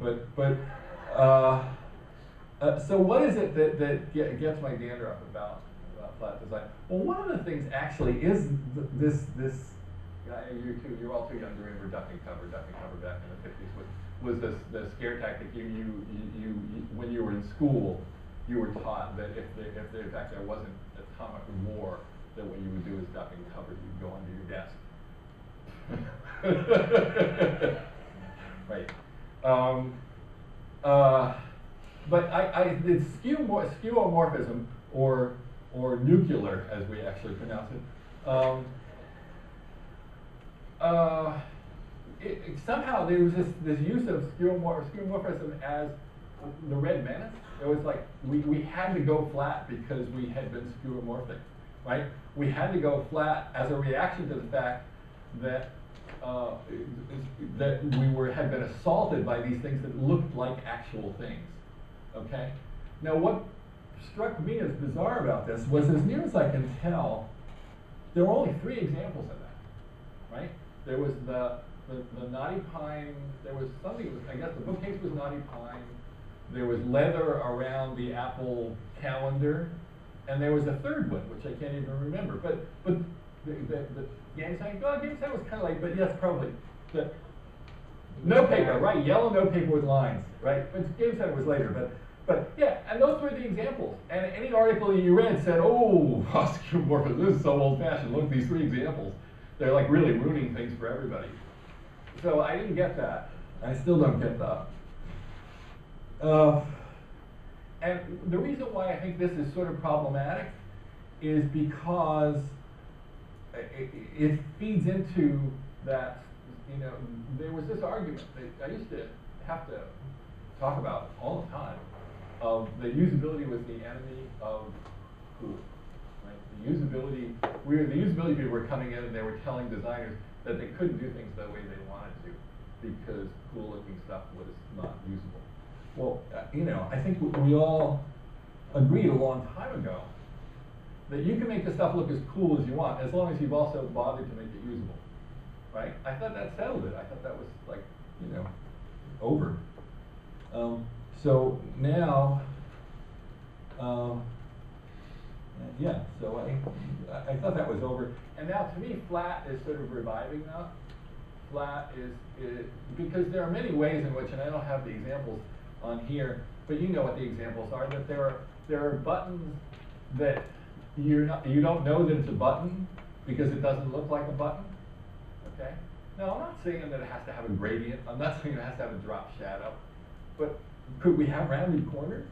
So what is it that gets my dander up about flat design? Well, one of the things actually is you're all too young to remember duck and cover back in the 50s was the scare tactic. When you were in school, you were taught that if there in fact there wasn't atomic war, that what you would do is duck and cover. You'd go under your desk. Right. But it's skeuomorphism, or nuclear, as we actually pronounce it. Somehow there was this use of skeuomorphism as the red menace. It was like we had to go flat because we had been skeuomorphic, right? We had to go flat as a reaction to the fact that that had been assaulted by these things that looked like actual things. Okay. Now, what struck me as bizarre about this was, as near as I can tell, there were only 3 examples of that. Right? There was the knotty pine. There was something. I guess the bookcase was knotty pine. There was leather around the Apple calendar, and there was a third one, which I can't even remember. But the gang sign, well, gang sign was kind of like, but yes, probably. No paper, right? Yellow no paper with lines, right? But gang sign was later, but yeah, and those were the examples. And any article you read said, oh, skeuomorphism, this is so old-fashioned. Look at these 3 examples. They're like really ruining things for everybody. So I didn't get that. I still don't get that. And the reason why I think this is sort of problematic is because it feeds into that, there was this argument that I used to have to talk about all the time, of the usability was the enemy of cool. Right? The usability people were coming in and they were telling designers that they couldn't do things the way they wanted to because cool-looking stuff was not usable. Well, I think we all agreed a long time ago that you can make the stuff look as cool as you want, as long as you've also bothered to make it usable, right? I thought that settled it. I thought that was like, over. So now, yeah. So I thought that was over, and now to me, flat is sort of reviving now. Flat is because there are many ways in which, and I don't have the examples on here, but you know what the examples are. That there are buttons that you don't know that it's a button because it doesn't look like a button. Okay. Now I'm not saying that it has to have a gradient. I'm not saying it has to have a drop shadow. But could we have rounded corners?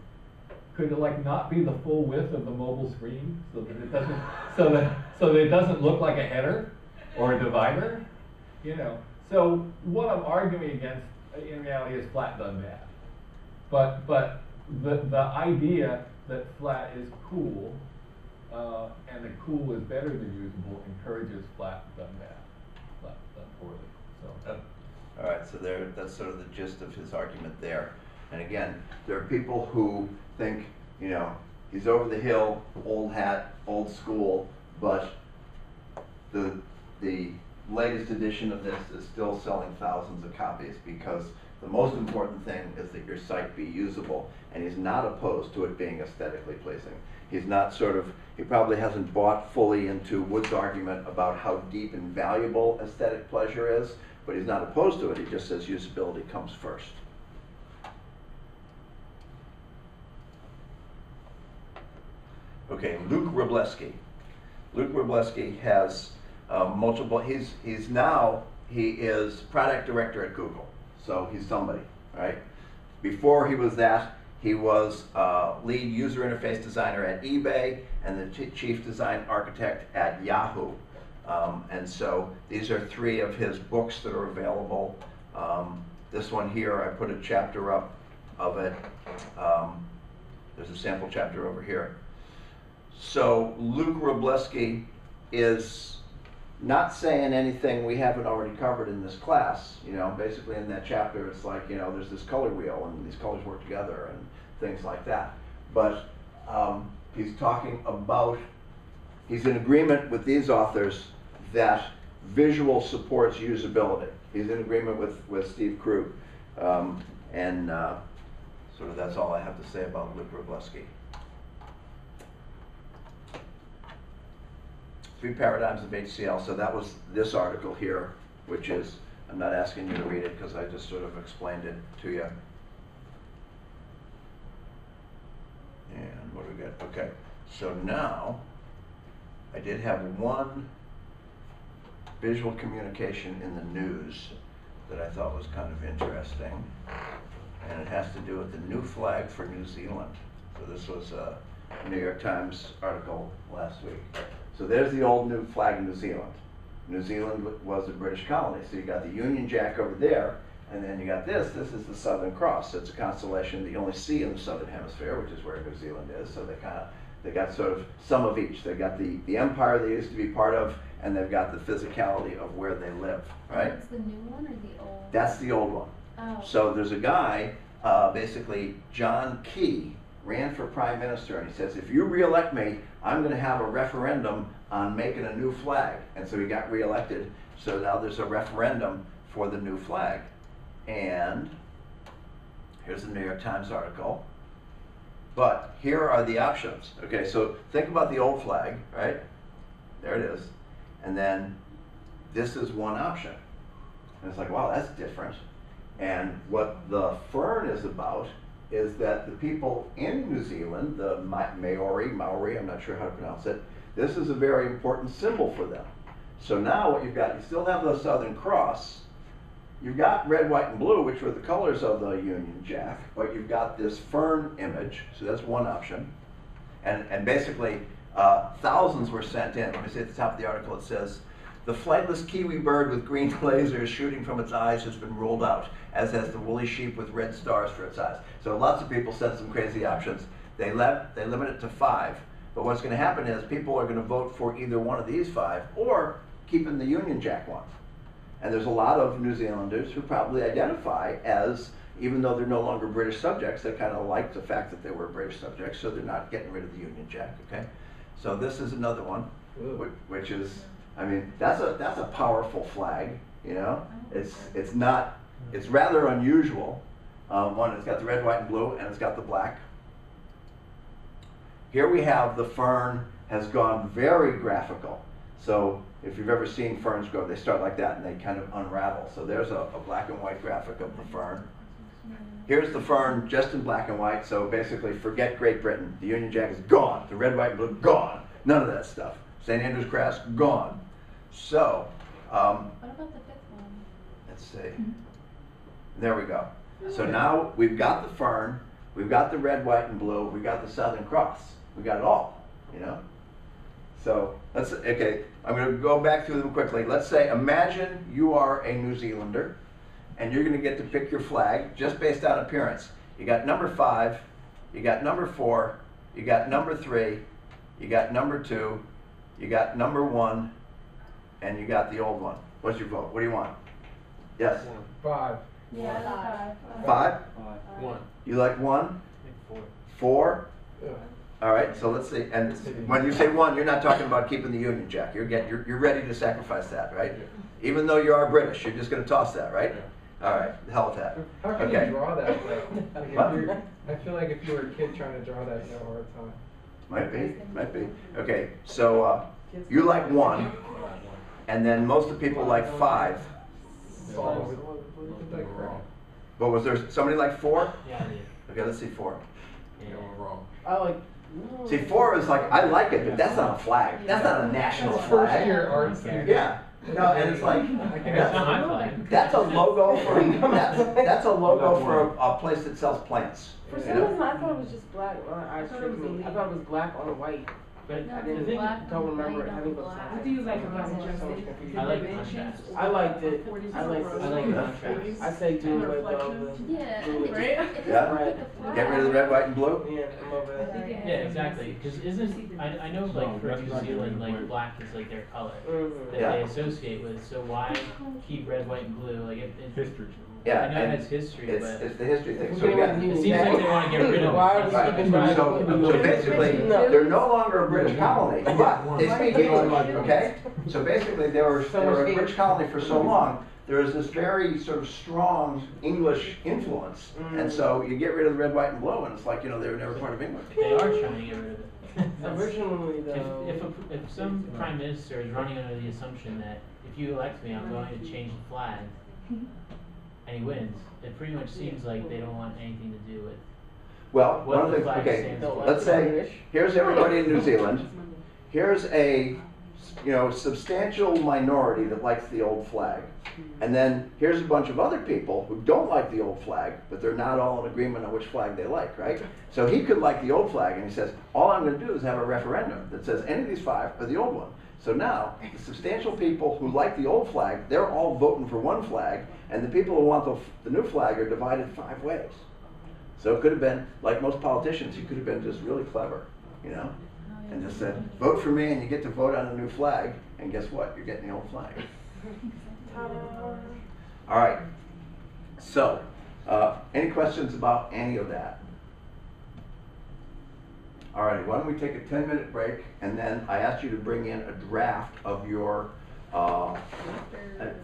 Could it not be the full width of the mobile screen so that it doesn't so that it doesn't look like a header or a divider? So what I'm arguing against in reality is flat done bad. But the idea that flat is cool and that cool is better than usable encourages flat done bad, flat done poorly. So. All right, so that's sort of the gist of his argument there. And again, there are people who think, he's over the hill, old hat, old school, but the latest edition of this is still selling thousands of copies because the most important thing is that your site be usable, and he's not opposed to it being aesthetically pleasing. He's not he probably hasn't bought fully into Wood's argument about how deep and valuable aesthetic pleasure is, but he's not opposed to it. He just says usability comes first. Okay, Luke Wroblewski. Luke Wroblewski has multiple, he is product director at Google. So he's somebody, right? Before he was that, he was lead user interface designer at eBay and the chief design architect at Yahoo. And so these are 3 of his books that are available. This one here, I put a chapter up of it. There's a sample chapter over here. So Luke Wroblewski is not saying anything we haven't already covered in this class. Basically in that chapter, it's like, there's this color wheel and these colors work together and things like that. But he's talking about, he's in agreement with these authors that visual supports usability. He's in agreement with Steve Krug. And sort of that's all I have to say about Luke Wroblewski. 3 paradigms of HCL. So that was this article here, which is I'm not asking you to read it because I just sort of explained it to you. And what do we got? Okay, so now I did have one visual communication in the news that I thought was kind of interesting. And it has to do with the new flag for New Zealand. So this was a New York Times article last week. So there's the old new flag of New Zealand. New Zealand was a British colony. So you got the Union Jack over there, and then you got this. This is the Southern Cross. So it's a constellation that you only see in the Southern Hemisphere, which is where New Zealand is. So they got sort of some of each. They got the empire they used to be part of, and they've got the physicality of where they live, right? That's the new one or the old? That's the old one. Oh. So there's a guy, basically John Key, ran for prime minister, and he says, if you re-elect me, I'm going to have a referendum on making a new flag. And so he got re-elected. So now there's a referendum for the new flag. And here's the New York Times article. But here are the options. Okay, so think about the old flag, right? There it is. And then this is one option. And it's like, wow, that's different. And what the fern is about is that the people in New Zealand, the Maori, I'm not sure how to pronounce it, this is a very important symbol for them. So now what you've got, you still have the Southern Cross, you've got red, white, and blue, which were the colors of the Union Jack, but you've got this fern image, so that's one option. And basically, thousands were sent in. Let me say at the top of the article, it says, the flightless kiwi bird with green lasers shooting from its eyes has been ruled out, as has the woolly sheep with red stars for its eyes. So lots of people sent some crazy options. They limit it to 5. But what's going to happen is people are going to vote for either one of these 5 or keeping the Union Jack one. And there's a lot of New Zealanders who probably identify as, even though they're no longer British subjects, they kind of like the fact that they were British subjects, so they're not getting rid of the Union Jack, okay? So this is another one, which is, I mean, that's a powerful flag, you know? It's rather unusual. One, it's got the red, white, and blue, and it's got the black. Here we have the fern has gone very graphical. So if you've ever seen ferns grow, they start like that and they kind of unravel. So there's a black and white graphic of the fern. Here's the fern just in black and white. So basically forget Great Britain. The Union Jack is gone. The red, white, and blue, gone. None of that stuff. St. Andrew's grass, gone. So, What about the 5th one? let's see. There we go. So now we've got the fern, we've got the red, white, and blue, we've got the Southern Cross. We got it all, you know? So, okay, I'm going to go back through them quickly. Let's say, imagine you are a New Zealander, and you're going to get to pick your flag just based on appearance. You got number 5, you got number 4, you got number 3, you got number 2, you got number 1, and you got the old one. What's your vote? What do you want? Yes? 5. Yeah, I like 5? 1. You like 1? 4. 4? Yeah. All right, so let's see. And when you say 1, you're not talking about keeping the Union Jack. You're ready to sacrifice that, right? Yeah. Even though you are British, you're just going to toss that, right? Yeah. All right, the hell with that. How can Okay. you draw that? Like, What? I feel like if you were a kid trying to draw that, you have a hard time. Might be. Okay, so you like 1, and then most of the people like 5. But was there somebody like 4? Yeah, I did. Okay, let's see 4. Yeah. wrong. I like. See, 4 is like, I like it, but that's not a flag. That's not a national That's first flag. year art student. Yeah. No, and it's like, That's not my flag. that's a logo for that's a logo for a place that sells plants. For You some know? reason, I thought it was just black. I thought it was black on white. But No, I the didn't thing, black don't on remember white on having those black. signs. What do you like about So it, much Justin? confusion. I like contrast. I liked it. I liked it. I like contrast. I say do away with all Reflections. the. Yeah, do it. Right? Yeah. Right. Get rid of the red, white, and blue. Yeah, I'm over that. Yeah, exactly. Because I know like for New Zealand, like black is like their color that Yeah. they associate with. So why keep red, white, and blue? Like History. Yeah, I know and it has history, but it's the history thing. So We're we getting got, rid of it seems like they want to get rid of Why it. are we right. keeping So basically, they're no longer a British colony, but they speak English, okay? So basically, they were a British colony for so long, there is this very sort of strong English influence. And so you get rid of the red, white, and blue, and it's like, you know, they were never part of England. They are trying to get rid of it. Originally, though. If some prime minister is running under the assumption that if you elect me, I'm going to change the flag, and he wins, it pretty much seems like they don't want anything to do with. Well, What one of the the, flag okay, stands for. let's say, here's everybody in New Zealand. Here's a, substantial minority that likes the old flag. And then here's a bunch of other people who don't like the old flag, but they're not all in agreement on which flag they like, right? So he could like the old flag, and he says, all I'm gonna do is have a referendum that says any of these 5 are the old one. So now, the substantial people who like the old flag, they're all voting for one flag, and the people who want the new flag are divided 5 ways. So it could have been, like most politicians, he could have been just really clever, and just said, vote for me and you get to vote on a new flag, and guess what? You're getting the old flag. All right, so, any questions about any of that? All right, why don't we take a 10-minute break, and then I asked you to bring in a draft of your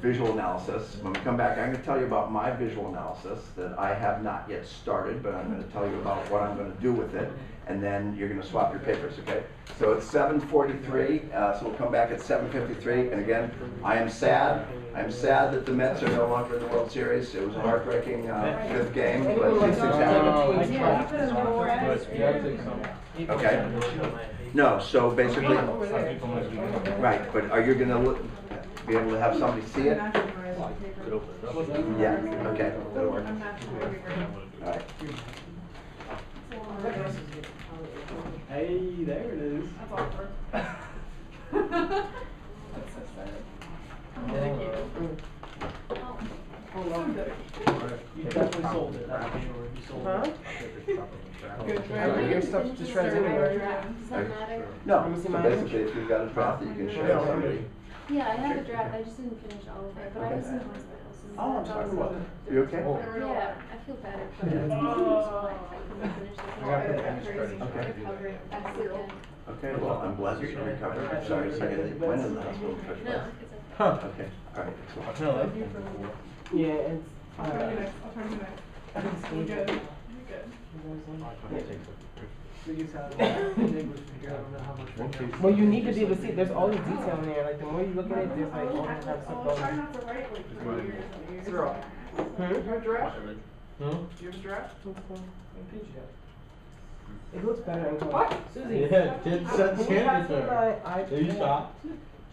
visual analysis. When we come back, I'm going to tell you about my visual analysis that I have not yet started, but I'm going to tell you about what I'm going to do with it, and then you're going to swap your papers, okay? So it's 7:43, so we'll come back at 7:53, and again, I am sad. I'm sad that the Mets are no longer in the World Series. It was a heartbreaking 5th game, but these things happen. Okay. No, so basically, right, but are you going to be able to have somebody see it? Yeah, okay. That'll work. All right. Hey, there it is. That's awkward. That's so sad. You definitely sold it, that paper, you sold Huh? it. Your stuff just runs anywhere. Does that matter? No, so basically, if you've got a draft that you can share with somebody. Yeah, I have a draft, I just didn't finish all of it, but I was in hospital, so Oh, I'm that sorry. was- You okay? Yeah, I feel better, but I couldn't finish this. Okay. Recovering best again. Okay, well, I'm glad that you're recovering. I'm sorry to hear that you went in the hospital in the first No, place. it's okay. Okay, all right, excellent. Yeah, it's. I'll try to do next. I'll try to do next. I think it's We're good. good. We're good. Well, you need to be able to see. There's all the detail in there. Like the more you look at it, there's like all the type of stuff I'll try going. not to write like 3 years on you. Zero. Hmm? You have a draft? Huh? Do you have a draft? It looks better in color. What? Susie. Yeah, kids said Can you pass me sandwich. my There you iPad? stop.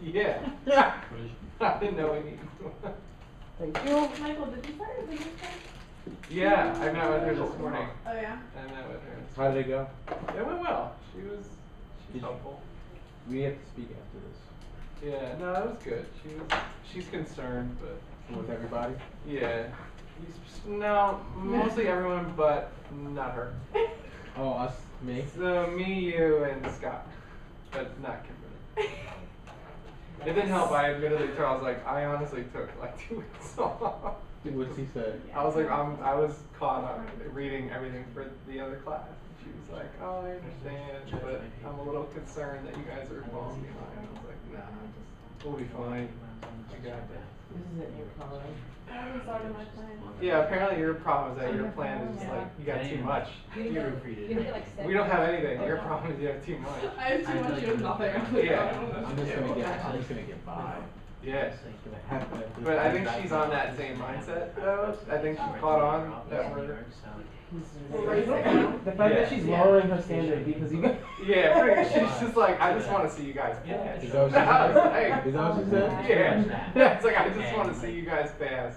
Yeah. Yeah. I didn't know we needed one. Thank you. Michael, did you start your business class? Yeah, I met with her this morning. Oh yeah? I met with her. How did it go? It went well. She's Did you- helpful. We have to speak after this. Yeah, no, it was good. She's concerned, but With everybody? yeah. No, mostly everyone, but not her. Oh, us, me? So me, you, and Scott, but not Kimberly. It didn't help. I admittedly told her, I was like, I honestly took like 2 weeks off. What's he say? I was like, I was caught up reading everything for the other class. And she was like, oh, I understand, but I'm a little concerned that you guys are falling behind. I was like, nah, we'll be fine. You got this. This isn't your color. I haven't started my plan. Yeah, apparently your problem is that your plan is just like, you got too much. You proofread it. We don't have anything. Your problem is you have too much. I have too much, you have nothing. I'm like, Yeah. I don't know. I'm just gonna get by. Yes. I have to- But I think she's on that same mindset though. I think she caught on that we're. The fact that she's lowering her standard because you got. Yeah, pretty, she's just like, I just want to see you guys pass. Is that what she I was said? like, Is that what she said? yeah. It's like, I just want to see you guys pass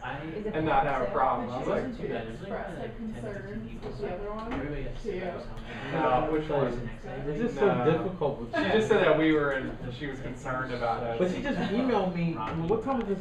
and not have a problem. I was like, Wasn't too bad. It was like Express probably their like 10 to 15 concern people. with the other one. Everybody got sick or something. no, which one? It's just No. so difficult with She just said that we were in, she was concerned about us. But she just emailed me, what time is this